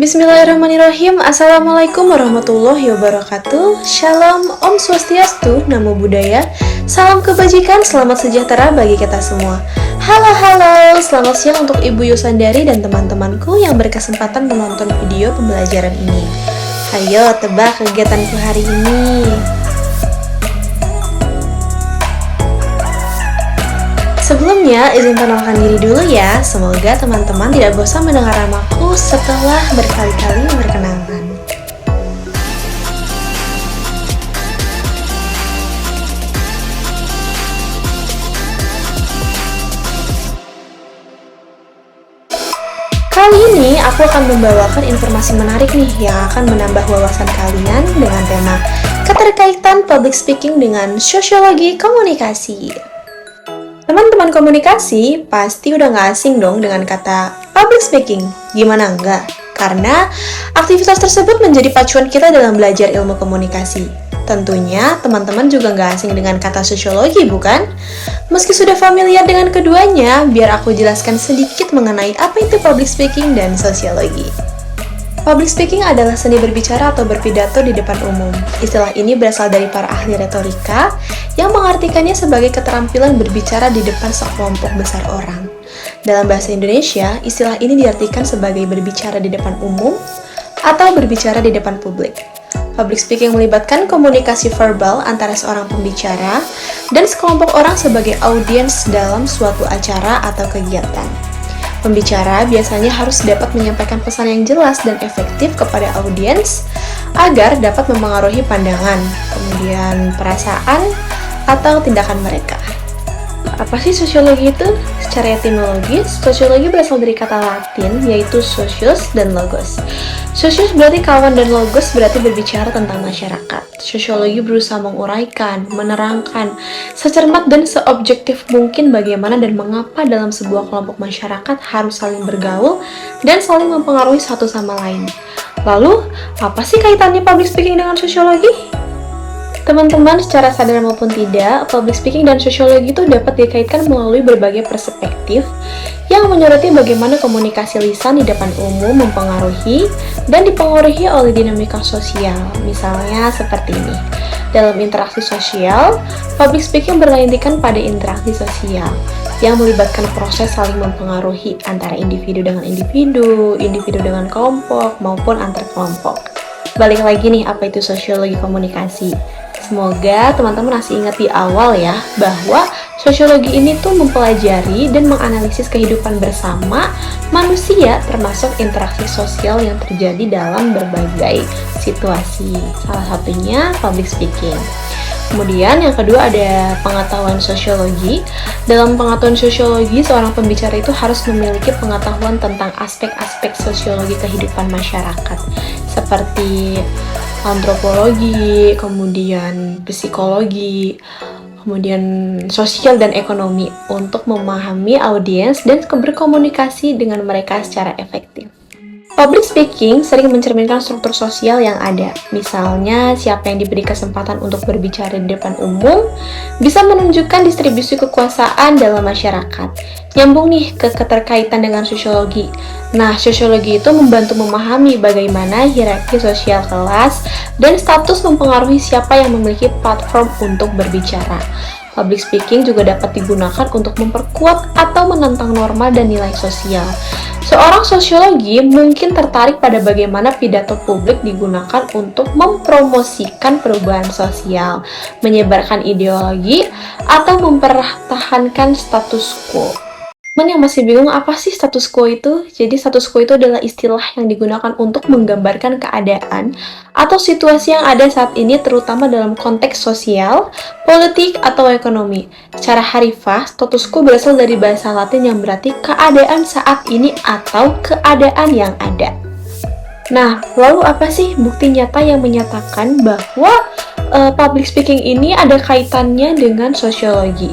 Bismillahirrahmanirrahim. Assalamualaikum warahmatullahi wabarakatuh. Shalom, Om Swastiastu, Namo Buddhaya. Salam kebajikan, selamat sejahtera bagi kita semua. Halo, selamat siang untuk Ibu Yusandari dan teman-temanku yang berkesempatan menonton video pembelajaran ini. Ayo tebak kegiatanku hari ini. Sebelumnya, izin perkenalkan diri dulu ya. Semoga teman-teman tidak bosan mendengar namaku setelah berkali-kali berkenalan. Kali ini aku akan membawakan informasi menarik nih yang akan menambah wawasan kalian dengan tema keterkaitan public speaking dengan sosiologi komunikasi. Teman-teman komunikasi pasti udah gak asing dong dengan kata public speaking. Gimana enggak? Karena aktivitas tersebut menjadi pacuan kita dalam belajar ilmu komunikasi. Tentunya teman-teman juga gak asing dengan kata sosiologi, bukan? Meski sudah familiar dengan keduanya, biar aku jelaskan sedikit mengenai apa itu public speaking dan sosiologi. Public speaking adalah seni berbicara atau berpidato di depan umum. Istilah ini berasal dari para ahli retorika yang mengartikannya sebagai keterampilan berbicara di depan sekelompok besar orang. Dalam bahasa Indonesia, istilah ini diartikan sebagai berbicara di depan umum atau berbicara di depan publik. Public speaking melibatkan komunikasi verbal antara seorang pembicara dan sekelompok orang sebagai audiens dalam suatu acara atau kegiatan. Pembicara biasanya harus dapat menyampaikan pesan yang jelas dan efektif kepada audiens agar dapat memengaruhi pandangan, kemudian perasaan, atau tindakan mereka. Apa sih sosiologi itu? Secara etimologis, sosiologi berasal dari kata Latin yaitu socius dan logos. Socius berarti kawan dan logos berarti berbicara tentang masyarakat. Sosiologi berusaha menguraikan, menerangkan, secermat dan seobjektif mungkin bagaimana dan mengapa dalam sebuah kelompok masyarakat harus saling bergaul dan saling mempengaruhi satu sama lain. Lalu, apa sih kaitannya public speaking dengan sosiologi? Teman-teman, secara sadar maupun tidak, public speaking dan sosiologi itu dapat dikaitkan melalui berbagai perspektif yang menyoroti bagaimana komunikasi lisan di depan umum mempengaruhi dan dipengaruhi oleh dinamika sosial. Misalnya seperti ini. Dalam interaksi sosial, public speaking berlandaskan pada interaksi sosial yang melibatkan proses saling mempengaruhi antara individu dengan individu, individu dengan kelompok, maupun antar kelompok. Balik lagi nih, apa itu sosiologi komunikasi? Semoga teman-teman masih ingat di awal ya, bahwa sosiologi ini tuh mempelajari dan menganalisis kehidupan bersama manusia termasuk interaksi sosial yang terjadi dalam berbagai situasi. Salah satunya public speaking. Kemudian yang kedua ada pengetahuan sosiologi. Dalam pengetahuan sosiologi, seorang pembicara itu harus memiliki pengetahuan tentang aspek-aspek sosiologi kehidupan masyarakat seperti antropologi, kemudian psikologi, kemudian sosial dan ekonomi untuk memahami audiens dan berkomunikasi dengan mereka secara efektif. Public speaking sering mencerminkan struktur sosial yang ada. Misalnya, siapa yang diberi kesempatan untuk berbicara di depan umum bisa menunjukkan distribusi kekuasaan dalam masyarakat. Nyambung nih ke keterkaitan dengan sosiologi. Nah, sosiologi itu membantu memahami bagaimana hierarki sosial kelas dan status mempengaruhi siapa yang memiliki platform untuk berbicara. Public speaking juga dapat digunakan untuk memperkuat atau menentang norma dan nilai sosial. Seorang sosiologi mungkin tertarik pada bagaimana pidato publik digunakan untuk mempromosikan perubahan sosial, menyebarkan ideologi, atau mempertahankan status quo. Teman yang masih bingung apa sih status quo itu? Jadi status quo itu adalah istilah yang digunakan untuk menggambarkan keadaan atau situasi yang ada saat ini terutama dalam konteks sosial, politik, atau ekonomi. Secara harfiah, status quo berasal dari bahasa Latin yang berarti keadaan saat ini atau keadaan yang ada. Nah, lalu apa sih bukti nyata yang menyatakan bahwa public speaking ini ada kaitannya dengan sosiologi?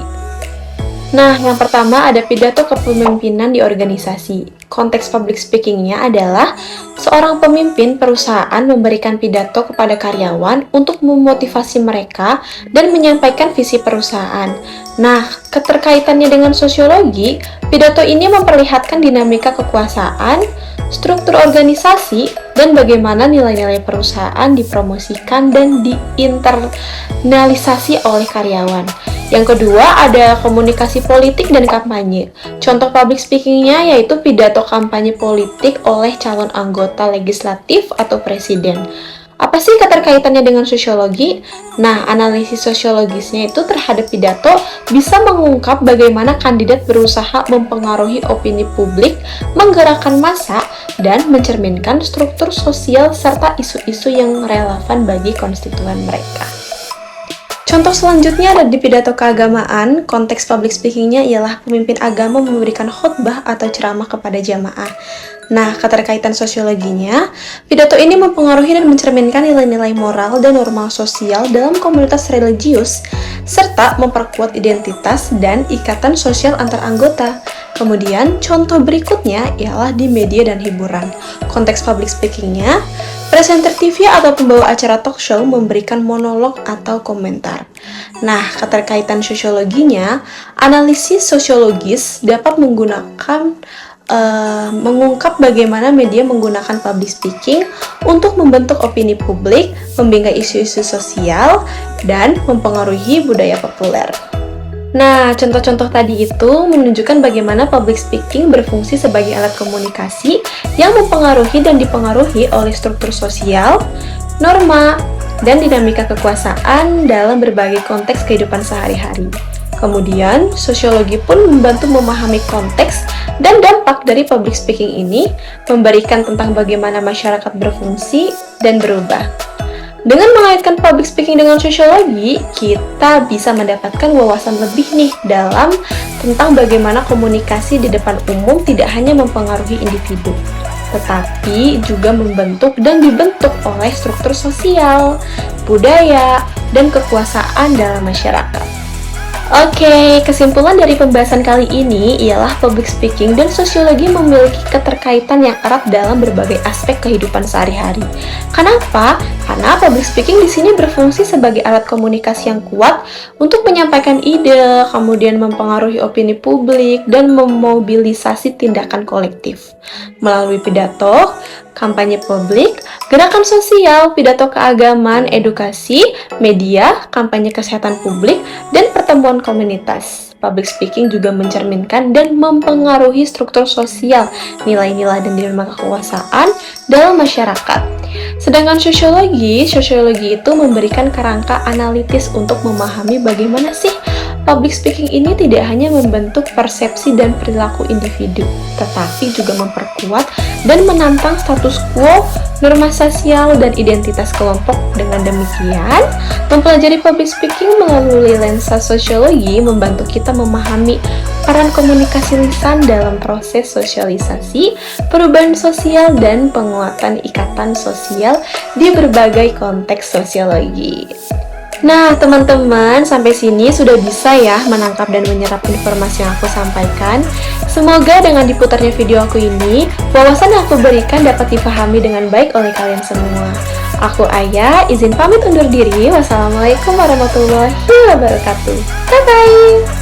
Nah, yang pertama ada pidato kepemimpinan di organisasi. Konteks public speaking-nya adalah seorang pemimpin perusahaan memberikan pidato kepada karyawan untuk memotivasi mereka dan menyampaikan visi perusahaan. Nah, keterkaitannya dengan sosiologi, pidato ini memperlihatkan dinamika kekuasaan, struktur organisasi, dan bagaimana nilai-nilai perusahaan dipromosikan dan diinternalisasi oleh karyawan. Yang kedua, ada komunikasi politik dan kampanye. Contoh public speaking-nya yaitu pidato kampanye politik oleh calon anggota legislatif atau presiden. Apa sih keterkaitannya dengan sosiologi? Nah, analisis sosiologisnya itu terhadap pidato bisa mengungkap bagaimana kandidat berusaha mempengaruhi opini publik, menggerakkan massa, dan mencerminkan struktur sosial serta isu-isu yang relevan bagi konstituen mereka. Contoh selanjutnya ada di pidato keagamaan. Konteks public speaking-nya ialah pemimpin agama memberikan khotbah atau ceramah kepada jamaah. Nah, keterkaitan sosiologinya, pidato ini mempengaruhi dan mencerminkan nilai-nilai moral dan norma sosial dalam komunitas religius, serta memperkuat identitas dan ikatan sosial antar anggota. Kemudian, contoh berikutnya ialah di media dan hiburan. Konteks public speaking-nya, presenter TV atau pembawa acara talk show memberikan monolog atau komentar. Nah, keterkaitan sosiologinya, analisis sosiologis dapat mengungkap bagaimana media menggunakan public speaking untuk membentuk opini publik, membingkai isu-isu sosial, dan mempengaruhi budaya populer. Nah, contoh-contoh tadi itu menunjukkan bagaimana public speaking berfungsi sebagai alat komunikasi yang mempengaruhi dan dipengaruhi oleh struktur sosial, norma, dan dinamika kekuasaan dalam berbagai konteks kehidupan sehari-hari. Kemudian, sosiologi pun membantu memahami konteks dan dampak dari public speaking ini, memberikan tentang bagaimana masyarakat berfungsi dan berubah. Dengan mengaitkan public speaking dengan sosiologi, kita bisa mendapatkan wawasan lebih nih dalam tentang bagaimana komunikasi di depan umum tidak hanya mempengaruhi individu, tetapi juga membentuk dan dibentuk oleh struktur sosial, budaya, dan kekuasaan dalam masyarakat. Oke, kesimpulan dari pembahasan kali ini ialah public speaking dan sosiologi memiliki keterkaitan yang erat dalam berbagai aspek kehidupan sehari-hari. Kenapa? Karena public speaking di sini berfungsi sebagai alat komunikasi yang kuat untuk menyampaikan ide, kemudian mempengaruhi opini publik, dan memobilisasi tindakan kolektif. Melalui pidato, kampanye publik, gerakan sosial, pidato keagamaan, edukasi, media, kampanye kesehatan publik, dan pertemuan komunitas. Public speaking juga mencerminkan dan mempengaruhi struktur sosial, nilai-nilai dan dinamika kekuasaan dalam masyarakat. Sedangkan sosiologi itu memberikan kerangka analitis untuk memahami bagaimana sih public speaking ini tidak hanya membentuk persepsi dan perilaku individu, tetapi juga memperkuat dan menantang status quo, norma sosial, dan identitas kelompok. Dengan demikian, mempelajari public speaking melalui lensa sosiologi membantu kita memahami peran komunikasi lisan dalam proses sosialisasi, perubahan sosial, dan penguatan ikatan sosial di berbagai konteks sosiologi. Nah, teman-teman, sampai sini sudah bisa ya menangkap dan menyerap informasi yang aku sampaikan. Semoga dengan diputarnya video aku ini, wawasan yang aku berikan dapat dipahami dengan baik oleh kalian semua. Aku Aya, izin pamit undur diri. Wassalamualaikum warahmatullahi wabarakatuh. Bye-bye!